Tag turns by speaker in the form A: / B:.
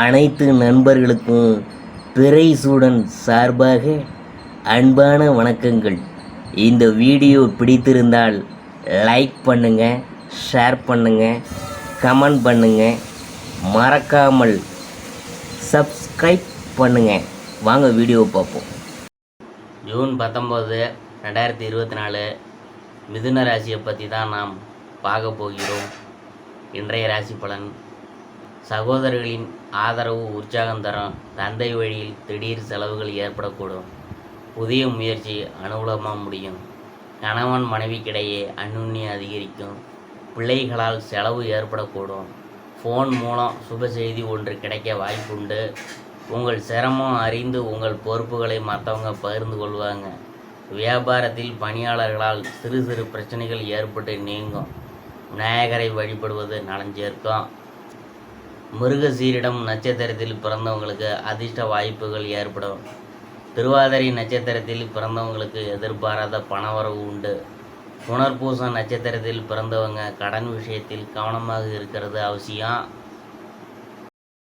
A: அனைத்து நண்பர்களுக்கும் பிறைசூடன் சார்பாக அன்பான வணக்கங்கள். இந்த வீடியோ பிடித்திருந்தால் லைக் பண்ணுங்கள், ஷேர் பண்ணுங்கள், கமெண்ட் பண்ணுங்கள், மறக்காமல் சப்ஸ்கிரைப் பண்ணுங்கள். வாங்க வீடியோ பார்ப்போம்.
B: ஜூன் 19, 2024 மிதுன ராசியை பற்றி தான் நாம் பார்க்க போகிறோம். இன்றைய ராசி பலன்: சகோதரர்களின் ஆதரவு உற்சாகம் தரும். தந்தை வழியில் திடீர் செலவுகள் ஏற்படக்கூடும். புதிய முயற்சி அனுகூலமாக முடியும். கணவன் மனைவிக்கிடையே அந்யுன்யம் அதிகரிக்கும். பிள்ளைகளால் செலவு ஏற்படக்கூடும். ஃபோன் மூலம் சுப செய்தி ஒன்று கிடைக்க வாய்ப்புண்டு. உங்கள் சிரமம் அறிந்து உங்கள் பொறுப்புகளை மற்றவங்க பகிர்ந்து கொள்வாங்க. வியாபாரத்தில் பணியாளர்களால் சிறு சிறு பிரச்சனைகள் ஏற்பட்டு நீங்கும். விநாயகரை வழிபடுவது நலன் சேர்க்கும். மிருகசீரிடம் நட்சத்திரத்தில் பிறந்தவங்களுக்கு அதிர்ஷ்ட வாய்ப்புகள் ஏற்படும். திருவாதிரை நட்சத்திரத்தில் பிறந்தவங்களுக்கு எதிர்பாராத பணவரவு உண்டு. புனர்பூசம் நட்சத்திரத்தில் பிறந்தவங்க கடன் விஷயத்தில் கவனமாக இருக்கிறது அவசியம்.